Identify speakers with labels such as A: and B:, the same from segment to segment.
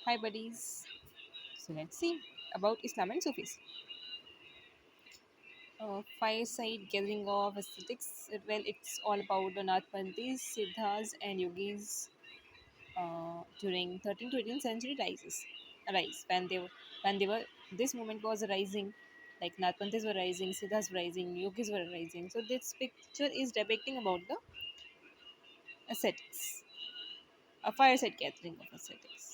A: Hi, buddies. So let's see about Islam and Sufis. Fireside gathering of aesthetics. Well, it's all about the Nathpanthis, Siddhas, and Yogis during 13th to 18th century rise when they were this movement was rising, like Nathpanthis were rising, Siddhas were rising, Yogis were rising. So this picture is depicting about the ascetics, a fireside gathering of ascetics.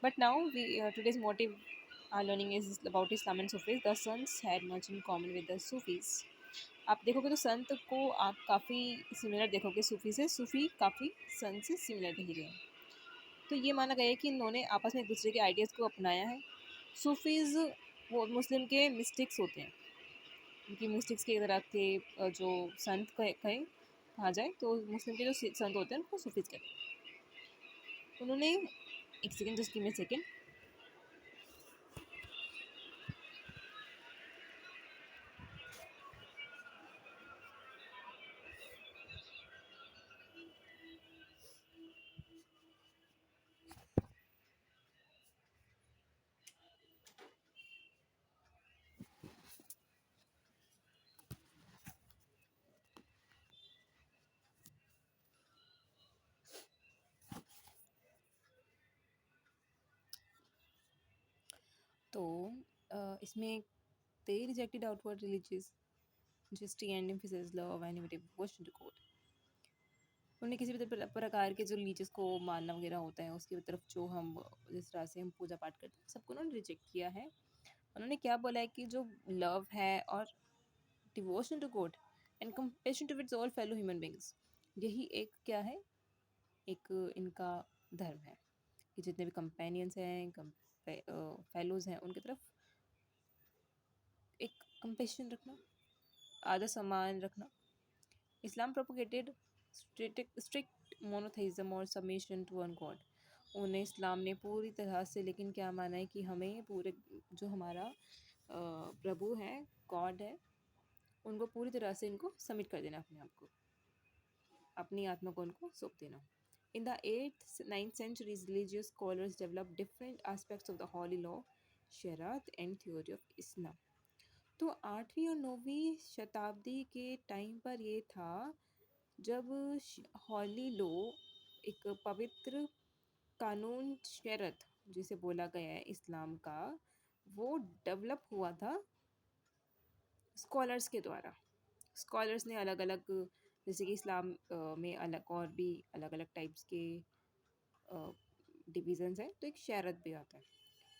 A: But now we today's motive our learning is about Islam and Sufis. The sons had much in common with the Sufis. आप देखोगे तो संत को आप काफ़ी similar देखोगे सूफी से, सूफी काफ़ी संत से सिमिलर देखे गए हैं। तो ये माना गया है कि इन्होंने आपस में एक दूसरे के आइडियाज़ को अपनाया है। सूफीज़ वो मुस्लिम के मिस्टिक्स होते हैं, उनकी मिस्टिक्स की तरह के जो संत कहें कहा जाए तो मुस्लिम के जो संत होते हैं उनको सूफीज़ कहते हैं। उन्होंने एक second, just give me second. तो इसमें they rejected outward religious justly and emphasized love and innovative devotion to God. उन्हें किसी भी प्रकार के जो रिलीजियस को मानना वगैरह होता है उसकी तरफ जो हम जिस तरह से हम पूजा पाठ करते हैं सबको उन्होंने रिजेक्ट किया है। उन्होंने क्या बोला है कि जो लव है और devotion to God and compassion towards all fellow human beings, यही एक क्या है, एक इनका धर्म है कि जितने भी कंपेनियंस हैं, फेलोज हैं, उनकी तरफ एक कंपेशन रखना, आदर सम्मान रखना। इस्लाम प्रोपोगेटेड strict monotheism और submission to one god. उन्हें इस्लाम ने पूरी तरह से लेकिन क्या माना है कि हमें पूरे जो हमारा प्रभु है, गॉड है, उनको पूरी तरह से इनको सबमिट कर देना, अपने आप को, अपनी आत्मा को उनको सौंप देना। In the 8th 9th centuries, religious scholars developed different aspects of the holy law, शरात and theory of Islam. तो 8वीं और 9वीं शताब्दी के टाइम पर ये था जब हॉली लॉ, एक पवित्र कानून शरत जिसे बोला गया है इस्लाम का, वो डेवलप हुआ था स्कॉलर्स के द्वारा। स्कॉलर्स ने अलग अलग, जैसे कि इस्लाम में अलग और भी अलग अलग टाइप्स के डिविजन्स हैं, तो एक शरत भी आता है।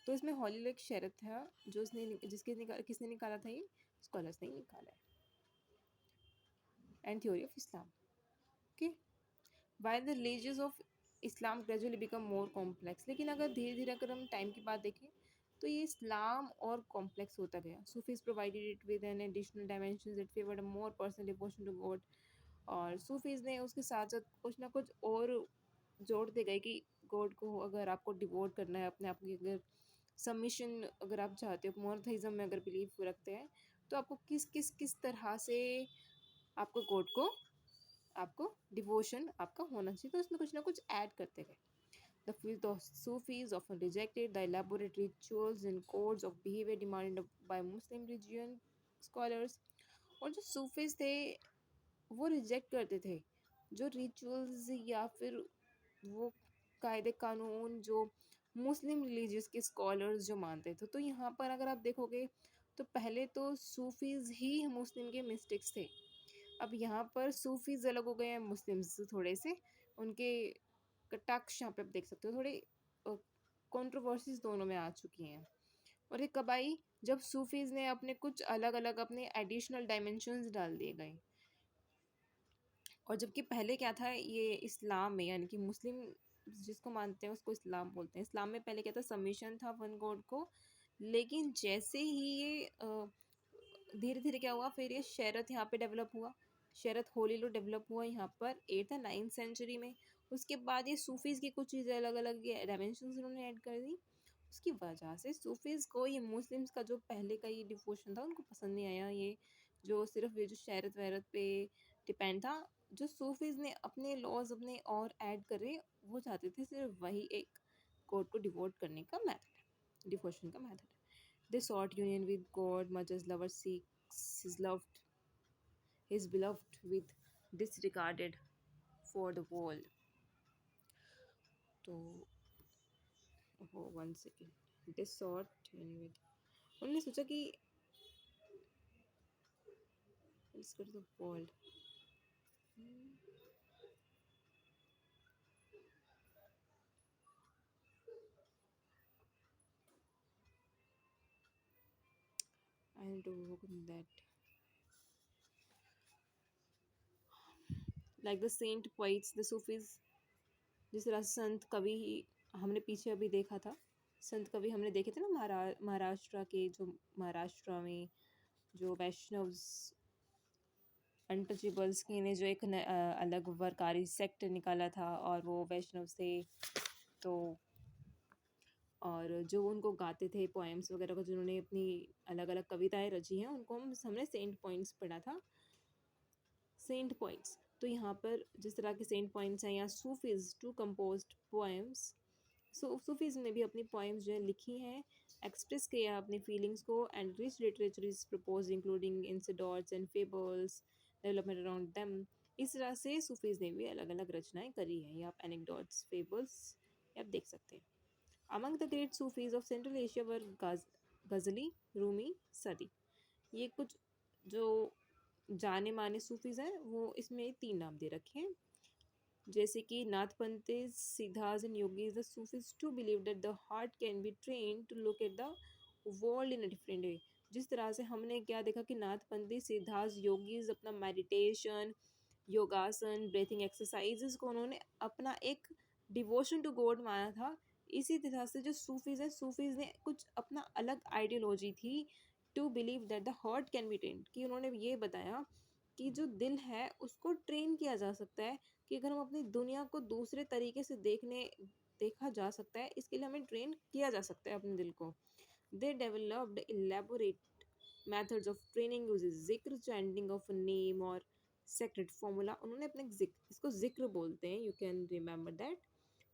A: तो इसमें हॉली लॉ एक शरत था जो किसने निकाला था, ये स्कॉलर्स ने निकाला है। And theory of Islam, okay. While the religious of Islam gradually become more complex, लेकिन अगर धीरे धीरे अगर हम टाइम की बात देखें तो ये इस्लाम और कॉम्प्लेक्स होता गया। Sufis provided it with an additional dimension that favoured a more personal devotion to God. और सूफीज ने उसके साथ साथ कुछ ना कुछ और जोड़ते गए कि गॉड को अगर आपको डिवोट करना है, अपने आप की अगर सबमिशन अगर आप चाहते हो, मोनोथेइज्म में अगर बिलीव रखते हैं, तो आपको किस किस किस तरह से आपको गॉड को, आपको डिवोशन आपका होना चाहिए। तो उसमें कुछ ना कुछ ऐड करते गए। The field of Sufis often rejected the elaborate rituals and codes of behavior demanded by Muslim religion scholars. और जो सूफीज थे वो रिजेक्ट करते थे जो रिचुअल्स या फिर वो कायदे कानून जो मुस्लिम रिलीजियस के स्कॉलर्स जो मानते थे। तो यहाँ पर अगर आप देखोगे तो पहले तो सूफीज ही मुस्लिम के मिस्टिक्स थे। अब यहाँ पर सूफीज अलग हो गए हैं, मुस्लिम्स थोड़े से उनके कटाक्ष यहाँ पे आप देख सकते हो, थोड़े कंट्रोवर्सीज दोनों में आ चुकी हैं। और ये कब आई, जब सूफीज ने अपने कुछ अलग अलग अपने एडिशनल डायमेंशंस डाल दिए गए। और जबकि पहले क्या था, ये इस्लाम में यानी कि मुस्लिम जिसको मानते हैं उसको इस्लाम बोलते हैं, इस्लाम में पहले क्या था, सबमिशन था वन गॉड को। लेकिन जैसे ही ये धीरे धीरे क्या हुआ, फिर ये शरत यहाँ पे डेवलप हुआ, शरत होली लो डेवलप हुआ यहाँ पर 8th और 9th सेंचुरी में। उसके बाद ये सूफीज़ की कुछ चीज़ें अलग अलग डायमेंशन उन्होंने ऐड कर दी। उसकी वजह से सूफीज़ को ये मुस्लिम्स का जो पहले का ये डिवोशन था उनको पसंद नहीं आया। ये जो सिर्फ ये जो शरत वरत पे डिपेंड था, जो सूफीज़ ने अपने लॉज़ अपने और ऐड करे, वो चाहते थे सिर्फ़ वही एक गॉड को डिवोट करने का मेथड है, डिवोशन का मेथड है। They sought union with God much as lover seeks his beloved with disregarded for the world. तो हो 1 second, they sought union with, उन्होंने सोचा कि let's go to the world. I need to work on that. Like the saint poets, the Sufis, जिस तरह संत कवि हमने पीछे अभी देखा था, संत कवि हमने देखे थे ना, महाराष्ट्र के, जो महाराष्ट्र में जो वैष्णव्स अनटचेबल्स के ने जो एक अलग वर्कारी सेक्ट निकाला था, और वो वैष्णव थे। तो और जो उनको गाते थे पोएम्स वगैरह को, जिन्होंने अपनी अलग अलग कविताएं रची हैं, उनको हमने सेंट पॉइंट्स पढ़ा था, सेंट पॉइंट्स। तो यहाँ पर जिस तरह के सेंट पॉइंट्स हैं, या Sufis too composed poems, Sufis ने भी अपनी पोएम्स जो है लिखी हैं, एक्सप्रेस किया अपनी फीलिंग्स को, and rich literature is propose including anecdotes and fables development around them. इस तरह से सूफीज ने भी अलग अलग रचनाएं करी हैं, या आप एनेक्डोट्स फेबल्स आप देख सकते हैं। Among the great Sufis of Central Asia were Ghazali, Rumi, Saadi. ये कुछ जो जाने माने सूफीज हैं, वो इसमें 3 नाम दे रखे हैं, जैसे कि Nathpanthi, Siddhas and yogis, the Sufis to believe that the heart can be train to look at the world in a different way. जिस तरह से हमने क्या देखा कि नाथपंथी, सिद्धास, योगीज अपना मेडिटेशन, योगासन, ब्रीथिंग एक्सरसाइजेस को उन्होंने अपना एक डिवोशन टू गॉड माना था। इसी तरह से जो सूफीज हैं, सूफीज ने कुछ अपना अलग आइडियोलॉजी थी, to believe that the heart can be train, कि उन्होंने ये बताया कि जो दिल है उसको ट्रेन किया जा सकता है, कि अगर हम अपनी दुनिया को दूसरे तरीके से देखा जा सकता है, इसके लिए हमें ट्रेन किया जा सकता है अपने दिल को। They developed elaborate methods of training uses जिक्र, चैंटिंग ऑफ नेम और सेक्रेट फॉर्मूला। उन्होंने अपने जिक्र, इसको जिक्र बोलते हैं, you can remember that,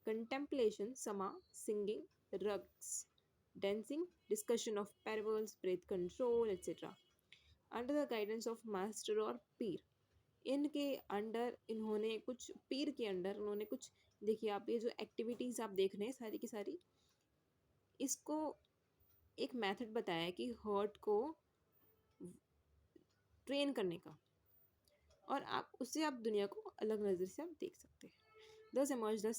A: contemplation, समा, सिंगिंग, रग्स, dancing, discussion of parables, breath control, etc. Under the guidance of master और पीर, इनके अंडर इन्होंने कुछ, पीर के अंडर उन्होंने कुछ, देखिए आप ये जो एक्टिविटीज़ आप देख रहे हैं सारी की सारी, इसको एक मेथड बताया है कि हार्ट को ट्रेन करने का, और आप उससे आप दुनिया को अलग नज़र से आप देख सकते हैं। Thus emerged the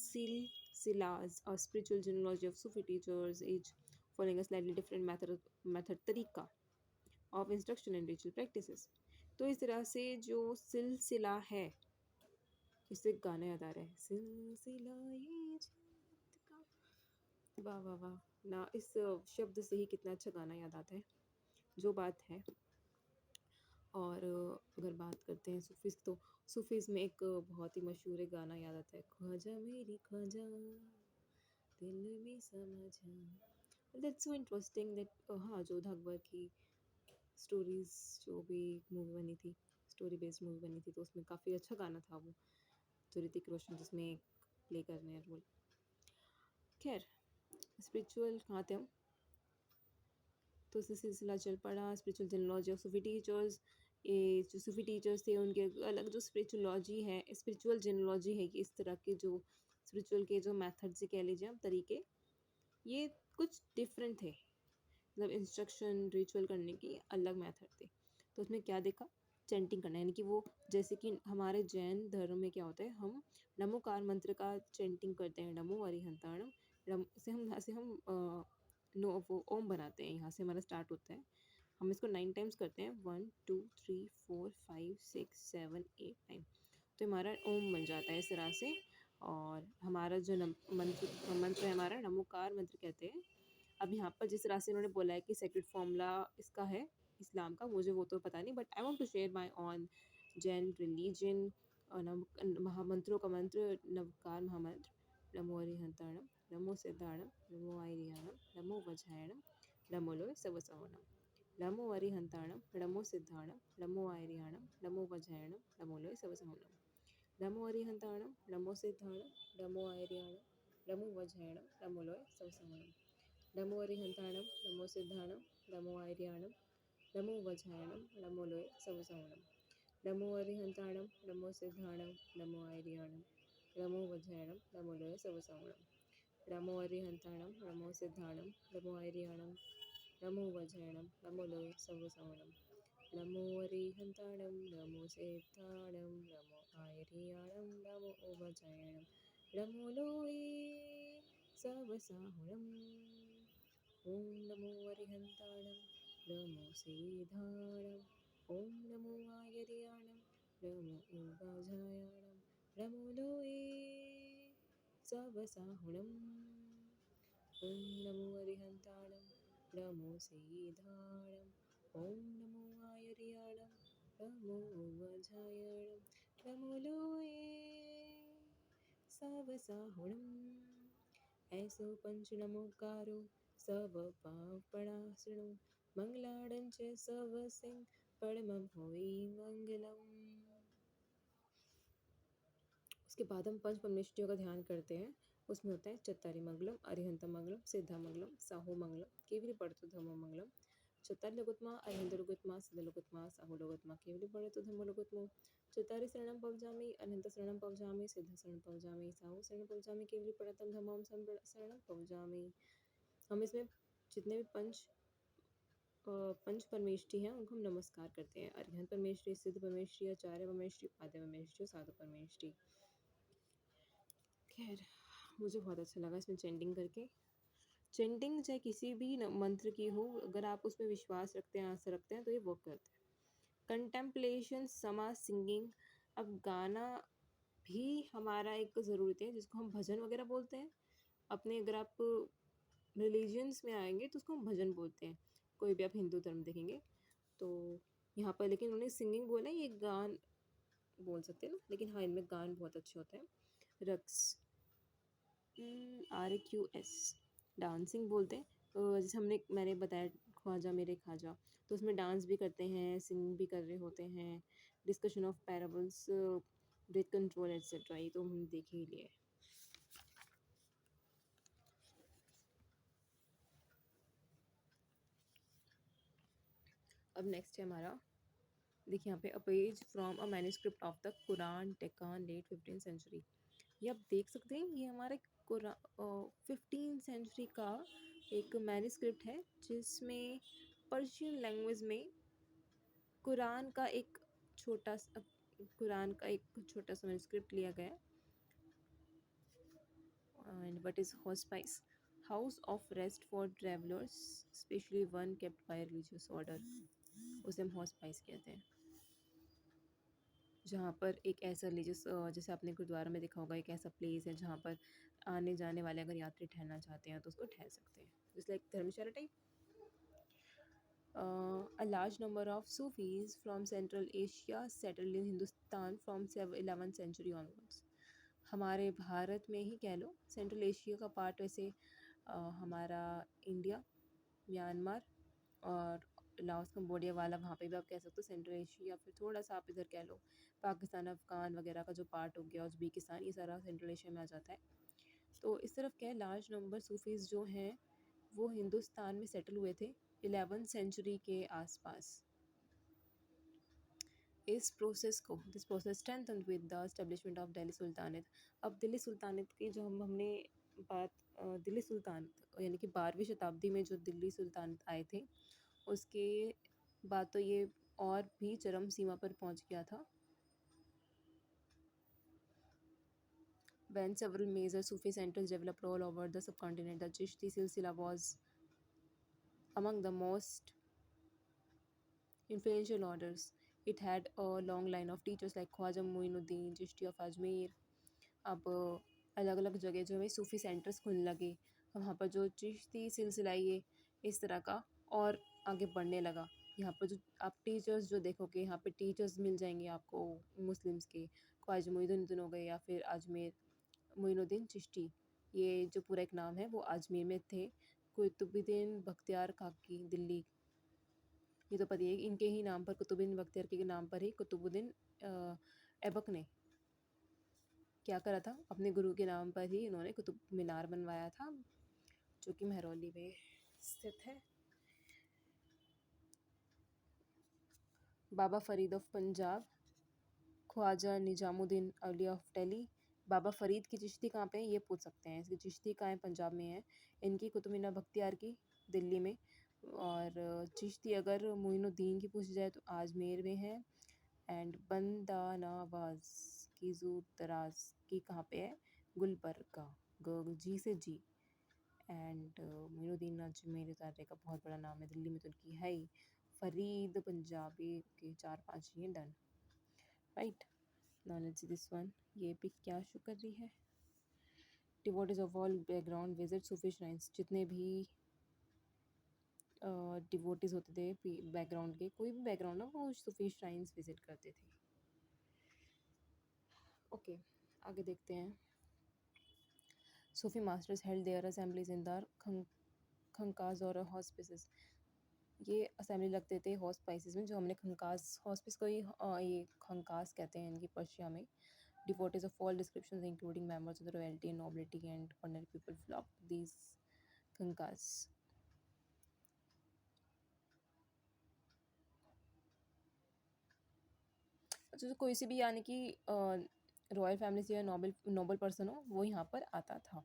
A: Silas, a spiritual genealogy of Sufi teachers, each following a slightly different method तरीका of instruction and ritual practices. तो इस तरह से जो सिलसिला है, इससे गाना याद आ रहा है, सिलसिला ये जन्नत का, वाह वाह वाह ना, इस शब्द से ही कितना अच्छा गाना याद आता है, जो बात है। और अगर बात करते हैं सूफीज़, तो सूफीज़ में एक बहुत ही मशहूर एक गाना याद आता है, ख्वाजा मेरी ख्वाजा दिल में समा जा। दैट्स सो इंटरेस्टिंग दैट, हाँ, जोधा अकबर की स्टोरीज़ जो भी मूवी बनी थी, स्टोरी बेस्ड मूवी बनी थी, तो उसमें काफ़ी अच्छा गाना था वो, जो ऋतिक रोशन जिसमें प्ले कर रहे हैं रोल। खैर, स्पिरिचुअल कहाँ थे हम, तो इससे सिलसिला चल पड़ा, स्पिरिचुअल जेनोलॉजी ऑफ सूफी टीचर्स। ये जो सूफी टीचर्स थे उनके अलग जो स्पिरिचुअलॉजी है, स्पिरिचुअल जेनोलॉजी है, कि इस तरह के जो स्पिरिचुअल के जो मेथड से कह लीजिए आप तरीके, ये कुछ डिफरेंट थे, मतलब इंस्ट्रक्शन रिचुअल करने की अलग मेथड थे। तो उसमें क्या देखा, चैंटिंग करना, यानी कि वो जैसे कि हमारे जैन धर्म में क्या होता है, हम नमोकार मंत्र का चैंटिंग करते हैं, नमो अरिहंताणम, से हम नो वो ओम बनाते हैं, यहाँ से हमारा स्टार्ट होता है, हम इसको 9 टाइम्स करते हैं, 1 2 3 4 5 6 7 8 9, तो हमारा ओम बन जाता है इस तरह से। और हमारा जो मंत्र है हमारा नमोकार मंत्र कहते हैं। अब यहाँ पर जिस तरह से उन्होंने बोला है कि सेक्रेट फॉर्मूला इसका है इस्लाम का, मुझे वो तो पता नहीं, but I want to share my on Jain religion. महामंत्रों का मंत्र, नवकार महामंत्र, नमो अरिहंताणम, नमो सिद्धाणम, नमो आयरियाणम, नमो वज्रायणम, नमो लोय सवसवणम, नमो अरिहंताणम, नमो सिद्धाणम, नमो आयरियाणम, नमो वज्रायणम, नमो लोय सवसवणम। नमो अरिहंताणम नमो सिद्धाणम नमो आयर्याणम नमो वज्रायणम नमो लोय सवसाणम नमो अरिहंताणम नमो सिद्धाणम नमो आयर्याणम नमो वज्रायणम नमो लोय सवसाणम नमो अरिहंताणम नमो सिद्धाणम नमो आयर्याणम नमो वज्रायणम नमो लोय सवसाणम नमो अरिहंताणम नमो सिद्धाणम नमो आयर्याणम नमो वज्रायणम नमो लोय सवसाणम नमो अरिहंताणम नमो सिद्धाणम नमो आयर्याणम नमो वज्रायणम नमो लोय सवसाणम ओम नमो अरिहंताणम नमो सिद्धाणम ओम नमो आयर्याणम नमो वज्रायणम नमो लोय सवसाणम ओम नमो अरिहंताणम नमो सिद्धाणम ओम नमो आयर्याणम नमो वज्रायणम नमो लोय सवसाहुणम ऐसो पंच नमोकारो सव पापणासुणो मंगलाड़ं च सव सिंह परमं होई मंगलम। उसके बाद हम पंच परमेष्टियों का ध्यान करते हैं। उसमें होता है चत्तारी मंगलम अरिहंत मंगलम सिद्धा मंगलम साहू मंगलम केवली पड़तु धर्म मंगलम चत्तारी लघुत्मा अरिहंत लघुत्मा सिद्ध लघुत्मा साहू लघुत्मा केवली पड़तु धर्म लघुत्मा चत्तारी शरणम पवजामि अरिहंत शरणम पवजामि सिद्ध शरण पवजामि साहू शरण पवजामि केवली पड़तम धर्मम शरणम पवजामि। हम इसमें जितने भी पंच परमेष्टि हैं उनको हम नमस्कार करते हैं। अरिहंत परमेष्टि सिद्ध परमेष्टि आचार्य परमेष्टि पाद्य परमेष्टि साधु परमेष्टि। खैर मुझे बहुत अच्छा लगा इसमें चेंटिंग करके। चेंटिंग चाहे किसी भी मंत्र की हो, अगर आप उसमें विश्वास रखते हैं आस्था रखते हैं तो ये वर्क करता है। कंटेम्पलेशन समा सिंगिंग। अब गाना भी हमारा एक ज़रूरत है जिसको हम भजन वगैरह बोलते हैं। अपने अगर आप रिलीजियंस में आएंगे तो उसको हम भजन बोलते हैं। कोई भी आप हिंदू धर्म देखेंगे तो यहाँ पर, लेकिन उन्होंने सिंगिंग बोला, ये गान बोल सकते हैं ना, लेकिन हाँ इनमें गान बहुत अच्छे होते हैं। रक्स RQS डांसिंग बोलते हैं। जैसे मैंने बताया ख्वाजा मेरे खाजा, तो उसमें डांस भी करते हैं, सिंग भी कर रहे होते हैं। Discussion of parables, breath control etcetera, ये तो हम देख ही लिए। अब नेक्स्ट है हमारा, देखिए यहाँ पे a page from a manuscript of the Quran taken late 15th century. ये आप देख सकते हैं, ये हमारे 15th सेंचुरी का एक मैन्युस्क्रिप्ट है जिसमें पर्शियन लैंग्वेज में कुरान का एक छोटा सा मैन्युस्क्रिप्ट लिया गया। And what is hospice? House of rest for travellers, especially one kept by religious order. उसे हम हॉस्पाइस कहते हैं, जहाँ पर एक ऐसा रिलीजियस, जैसे आपने गुरुद्वारा में देखा होगा, एक ऐसा प्लेस है जहाँ पर आने जाने वाले अगर यात्री ठहरना चाहते हैं तो उसको ठहर सकते हैं, just like Dharamshala type. A large number of Sufis from Central Asia settled in Hindustan from 11th century onwards. हमारे भारत में ही कह लो, सेंट्रल एशिया का पार्ट वैसे हमारा इंडिया, म्यांमार और लाओस कंबोडिया वाला, वहाँ पे भी आप कह सकते हो सेंट्रल एशिया, या फिर थोड़ा सा आप इधर कह लो पाकिस्तान अफ़गान वगैरह का जो पार्ट हो गया, उज़्बेकिस्तान, ये सारा सेंट्रल एशिया में आ जाता है। तो इस तरफ क्या है, लार्ज नंबर सूफीज़ जो हैं वो हिंदुस्तान में सेटल हुए थे 11th सेंचुरी के आसपास। This process strengthened with the establishment of Delhi Sultanate. अब दिल्ली सुल्तानत की जो हमने बात, दिल्ली सुल्तानत यानी कि 12वीं शताब्दी में जो दिल्ली सुल्तानत आए थे, उसके बाद तो ये और भी चरम सीमा पर पहुंच गया था। When several major Sufi centers developed all over the subcontinent, the Chishti silsila was among the most influential orders. It had a long line of teachers like Khwaja Muinuddin Chishti of Ajmer. अब अलग अलग जगह जो है सूफ़ी centres खुलने लगे, वहाँ पर जो चिश्ती सिलसिला ये इस तरह का और आगे बढ़ने लगा। यहाँ पर जो आप टीचर्स जो देखोगे, यहाँ पे टीचर्स मिल जाएंगे आपको मुस्लिम्स के, ख्वाजा मुइनुद्दीन हो गए या फिर अजमेर मुइनुद्दीन चिश्ती, ये जो पूरा एक नाम है वो अजमेर में थे। कुतुबुद्दीन बख्तियार काकी दिल्ली, ये तो पता है इनके ही नाम पर, कुतुबुद्दीन बख्तियार के नाम पर ही कुतुबुद्दीन ऐबक ने क्या करा था, अपने गुरु के नाम पर ही इन्होंने कुतुब मीनार बनवाया था, जो कि महरौली में स्थित है। Baba Farid of Punjab, Khwaja Nizamuddin Auliya of Delhi. बाबा फरीद की चिश्ती कहाँ पे है ये पूछ सकते हैं, इसकी चिश्ती कहाँ है, पंजाब में है। इनकी कुतुब मीनार बख्तियार की दिल्ली में। और चिश्ती अगर मोइनुद्दीन की पूछी जाए तो आजमेर में है। एंड बंदा नवाज की जू दराज की कहाँ पे है, गुलबर्गा, जी से जी। एंड मोइनुद्दीन अजमेर ज़ारे का बहुत बड़ा नाम है, दिल्ली में तो उनकी है ही। फरीद पंजाबी के 4-5 ये done, right. Now let's see this one, ये पिक क्या शो कर रही है। Devotees of all background visit Sufi shrines, जितने भी डिवोटीज होते थे बैकग्राउंड के, कोई भी बैकग्राउंड हो, वो सूफी श्राइन्स विजिट करते थे। ओके आगे देखते हैं। सूफी मास्टर्स हेल्ड देयर असेंबलीज इन दार खंकाज और हॉस्पिसेस। ये असेंबली लगते थे हॉस्पाइसेस में, जो हमने खंकास हॉस्पिस को ही ये खंकास कहते हैं इनकी पर्शिया में। Devotees of all descriptions, including members of the royalty and nobility and ordinary people, flocked to these khankas. अच्छा, तो कोई सी भी यानी कि रॉयल फैमिली से या नोबल नोबल पर्सन हो, वो यहाँ पर आता था।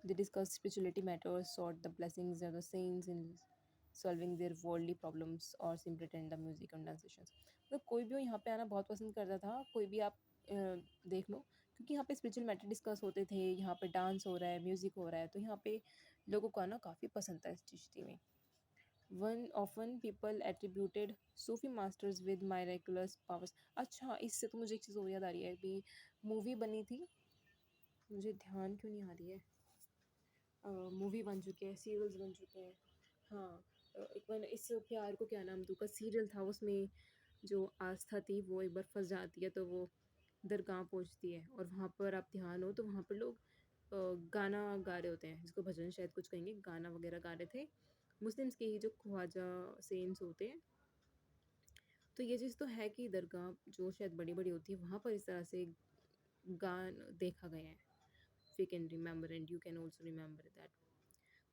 A: They discussed spirituality matters, sought the blessings of the saints in solving their worldly problems, और simply attend the music and dance sessions. मतलब कोई भी हो यहाँ पे आना बहुत पसंद करता था, कोई भी आप देख लो, क्योंकि यहाँ पे स्पिरिचुअल मैटर डिस्कस होते थे, यहाँ पे डांस हो रहा है, म्यूज़िक हो रहा है, तो यहाँ पे लोगों को आना काफ़ी पसंद था इस चिश्ती में। One often people attributed Sufi masters with miraculous powers. अच्छा, इससे तो मुझे एक चीज़ और याद आ रही है, अभी मूवी बनी थी, मुझे ध्यान क्यों नहीं आ रही है। मूवी बन चुके हैं, सीरियल्स बन चुके हैं। हाँ, एक बार इस प्यार को क्या नाम दूँ का सीरियल था, उसमें जो आस्था थी वो एक बार फंस जाती है, तो वो दरगाह पहुंचती है, और वहाँ पर आप ध्यान हो तो वहाँ पर लोग गाना गा रहे होते हैं, जिसको भजन शायद कुछ कहेंगे, गाना वगैरह गा रहे थे मुस्लिम्स के ही, जो ख्वाजा सेंट्स होते हैं। तो ये चीज़ तो है कि दरगाह जो शायद बड़ी बड़ी होती है, वहाँ पर इस तरह से गान देखा गया है। We can remember and you can also remember that.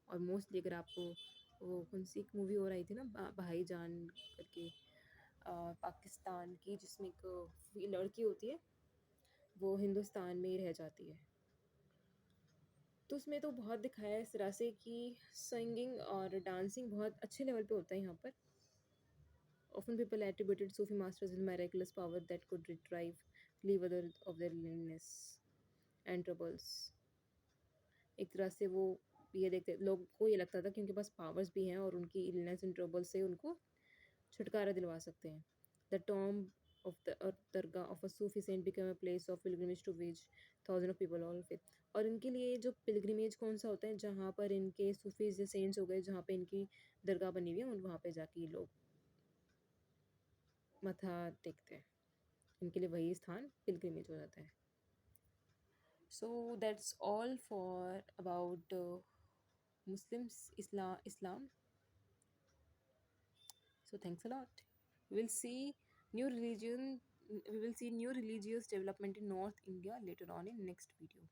A: और मोस्टली अगर आपको वो कौन सी एक मूवी और आई थी ना, भाईजान करके, पाकिस्तान की, जिसमें एक लड़की होती है, वो हिंदुस्तान में ही रह जाती है, तो उसमें तो बहुत दिखाया है इस तरह से कि सिंगिंग और डांसिंग बहुत अच्छे लेवल पे होता है यहाँ पर। Often people attributed Sufi masters with miraculous power that could relieve others of their illness and troubles. एक तरह से वो ये देखते लोग को ये लगता था कि उनके पास पावर्स भी हैं और उनकी इलनेस एंड ट्रबल से उनको छुटकारा दिलवा सकते हैं। The Tom of the Dargah of a Sufi saint became a place of pilgrimage to which thousands of people all faith. और इनके लिए जो पिलग्रिमेज कौन सा होता है, जहाँ पर इनके सूफी जो सेंट्स हो गए, जहाँ पे इनकी दरगाह बनी हुई है, उन वहाँ पे जाके ये लोग मथा टेकते हैं, इनके लिए वही स्थान पिलग्रिमेज हो जाता है। So that's all for about Muslims, Islam. So thanks a lot. We will see new religion. We will see new religious development in North India later on in next video.